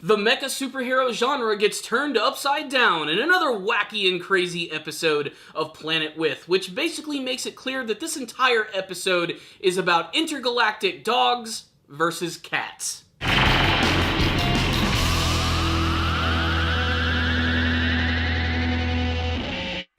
The mecha superhero genre gets turned upside down in another wacky and crazy episode of Planet With, which basically makes it clear that this entire episode is about intergalactic dogs versus cats.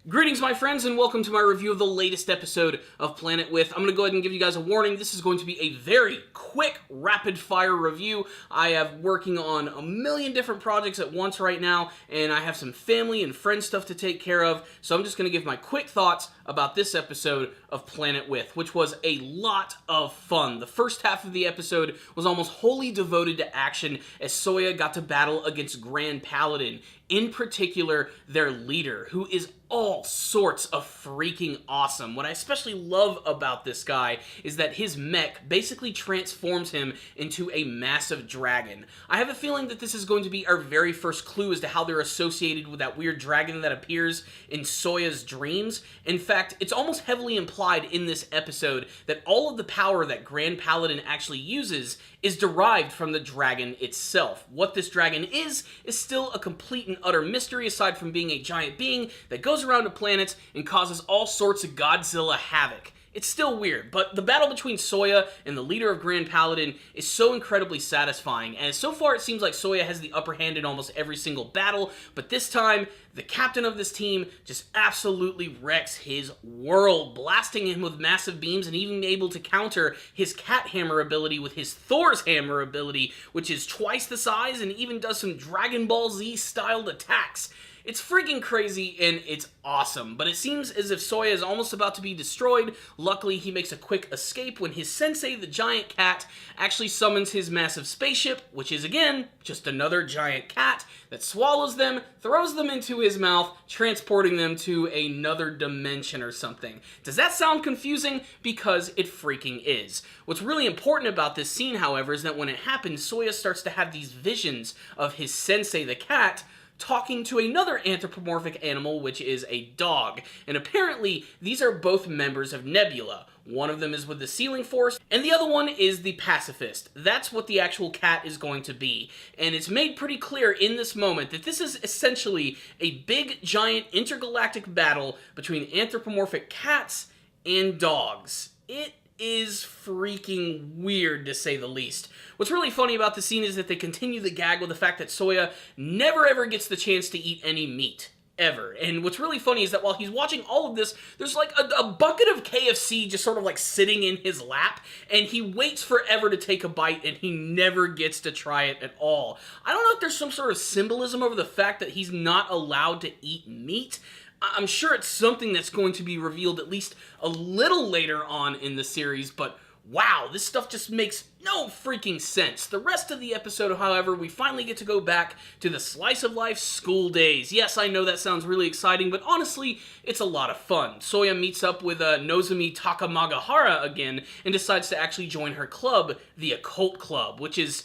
Greetings, my friends, and welcome to my review of the latest episode of Planet With. I'm going to go ahead and give you guys a warning. This is going to be a very quick, rapid-fire review. I am working on a million different projects at once right now, and I have some family and friend stuff to take care of, so I'm just going to give my quick thoughts about this episode of Planet With, which was a lot of fun. The first half of the episode was almost wholly devoted to action as Soya got to battle against Grand Paladin, in particular their leader, who is all sorts of freaking awesome. What I especially love about this guy is that his mech basically transforms him into a massive dragon. I have a feeling that this is going to be our very first clue as to how they're associated with that weird dragon that appears in Soya's dreams. In fact, it's almost heavily implied in this episode that all of the power that Grand Paladin actually uses is derived from the dragon itself. What this dragon is still a complete and utter mystery, aside from being a giant being that goes around to planets and causes all sorts of Godzilla havoc. It's still weird, but the battle between Soya and the leader of Grand Paladin is so incredibly satisfying, and so far it seems like Soya has the upper hand in almost every single battle, but this time, the captain of this team just absolutely wrecks his world, blasting him with massive beams and even able to counter his cat hammer ability with his Thor's hammer ability, which is twice the size and even does some Dragon Ball Z styled attacks. It's freaking crazy and it's awesome, but it seems as if Soya is almost about to be destroyed. Luckily, he makes a quick escape when his sensei, the giant cat, actually summons his massive spaceship, which is, again, just another giant cat that swallows them, throws them into his mouth, transporting them to another dimension or something. Does that sound confusing? Because it freaking is. What's really important about this scene, however, is that when it happens, Soya starts to have these visions of his sensei, the cat, talking to another anthropomorphic animal, which is a dog. And apparently, these are both members of Nebula. One of them is with the Sealing Force, and the other one is the Pacifist. That's what the actual cat is going to be. And it's made pretty clear in this moment that this is essentially a big, giant, intergalactic battle between anthropomorphic cats and dogs. It is freaking weird, to say the least. What's really funny about the scene is that they continue the gag with the fact that Soya never ever gets the chance to eat any meat. Ever. And what's really funny is that while he's watching all of this, there's like a bucket of KFC just sort of like sitting in his lap, and he waits forever to take a bite, and he never gets to try it at all. I don't know if there's some sort of symbolism over the fact that he's not allowed to eat meat. I'm sure it's something that's going to be revealed at least a little later on in the series, but wow, this stuff just makes no freaking sense. The rest of the episode, however, we finally get to go back to the slice of life school days. Yes, I know that sounds really exciting, but honestly, it's a lot of fun. Soya meets up with Nozomi Takamagahara again and decides to actually join her club, the Occult Club, which is,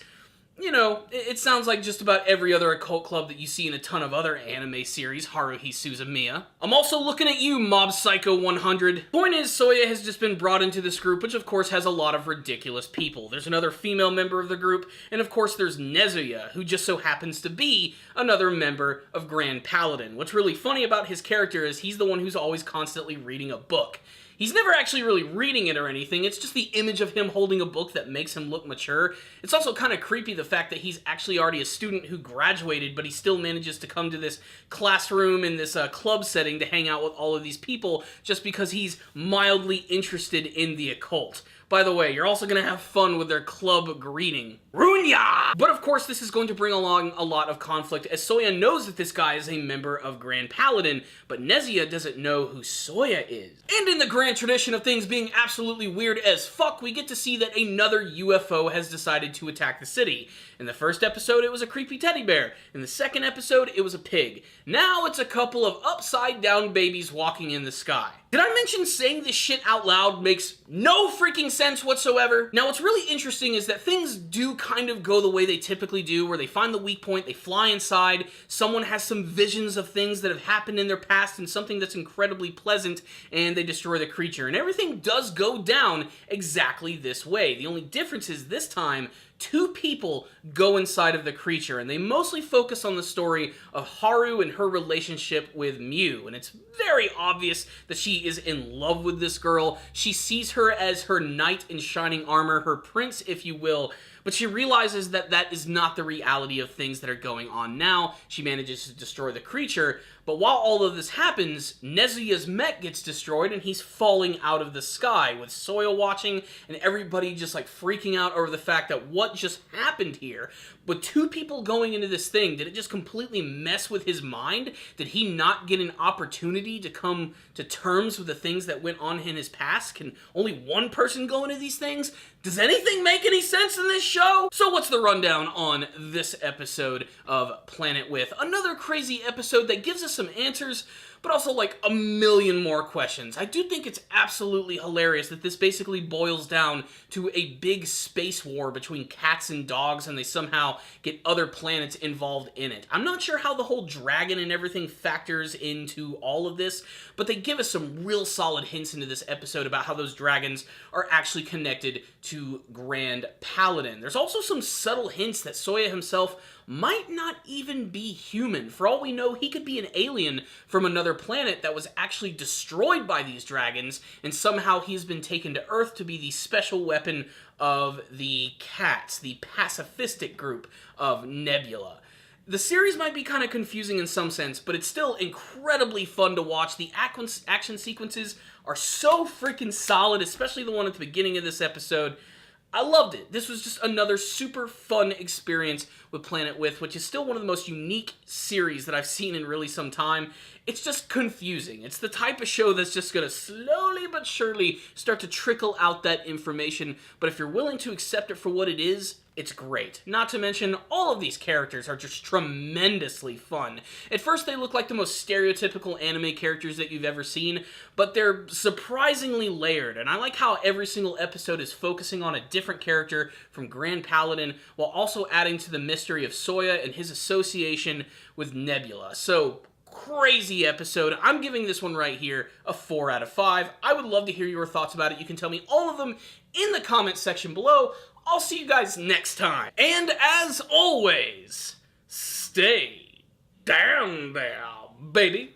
you know, it sounds like just about every other occult club that you see in a ton of other anime series, Haruhi Suzumiya. I'm also looking at you, Mob Psycho 100. Point is, Soya has just been brought into this group, which of course has a lot of ridiculous people. There's another female member of the group, and of course there's Nezuya, who just so happens to be another member of Grand Paladin. What's really funny about his character is he's the one who's always constantly reading a book. He's never actually really reading it or anything, it's just the image of him holding a book that makes him look mature. It's also kind of creepy the fact that he's actually already a student who graduated, but he still manages to come to this classroom in this club setting to hang out with all of these people just because he's mildly interested in the occult. By the way, you're also going to have fun with their club greeting. Runya! But of course, this is going to bring along a lot of conflict, as Soya knows that this guy is a member of Grand Paladin, but Nezuya doesn't know who Soya is. And in the grand tradition of things being absolutely weird as fuck, we get to see that another UFO has decided to attack the city. In the first episode, it was a creepy teddy bear. In the second episode, it was a pig. Now it's a couple of upside-down babies walking in the sky. Did I mention saying this shit out loud makes no freaking sense whatsoever? Now, what's really interesting is that things do kind of go the way they typically do, where they find the weak point, they fly inside, someone has some visions of things that have happened in their past and something that's incredibly pleasant, and they destroy the creature. And everything does go down exactly this way. The only difference is this time, two people go inside of the creature, and they mostly focus on the story of Haru and her relationship with Miu. And it's very obvious that she is in love with this girl. She sees her as her knight in shining armor, her prince, if you will. But she realizes that that is not the reality of things that are going on now. She manages to destroy the creature, but while all of this happens, Nezuya's mech gets destroyed and he's falling out of the sky, with Soya watching and everybody just like freaking out over the fact that what just happened here. With two people going into this thing, did it just completely mess with his mind? Did he not get an opportunity to come to terms with the things that went on in his past? Can only one person go into these things? Does anything make any sense in this show? So what's the rundown on this episode of Planet With? Another crazy episode that gives us some answers, but also like a million more questions. I do think it's absolutely hilarious that this basically boils down to a big space war between cats and dogs, and they somehow get other planets involved in it. I'm not sure how the whole dragon and everything factors into all of this, but they give us some real solid hints into this episode about how those dragons are actually connected to Grand Paladin. There's also some subtle hints that Soya himself might not even be human. For all we know, he could be an alien from another planet that was actually destroyed by these dragons, and somehow he's been taken to Earth to be the special weapon of the cats, the pacifistic group of Nebula. The series might be kind of confusing in some sense, but it's still incredibly fun to watch. The action sequences are so freaking solid, especially the one at the beginning of this episode. I loved it. This was just another super fun experience with Planet With, which is still one of the most unique series that I've seen in really some time. It's just confusing. It's the type of show that's just going to slowly but surely start to trickle out that information, but if you're willing to accept it for what it is, it's great. Not to mention, all of these characters are just tremendously fun. At first, they look like the most stereotypical anime characters that you've ever seen, but they're surprisingly layered, and I like how every single episode is focusing on a different character from Grand Paladin, while also adding to the mystery of Soya and his association with Nebula. So, crazy episode. I'm giving this one right here a 4 out of 5. I would love to hear your thoughts about it. You can tell me all of them in the comment section below. I'll see you guys next time. And as always, stay down there, baby.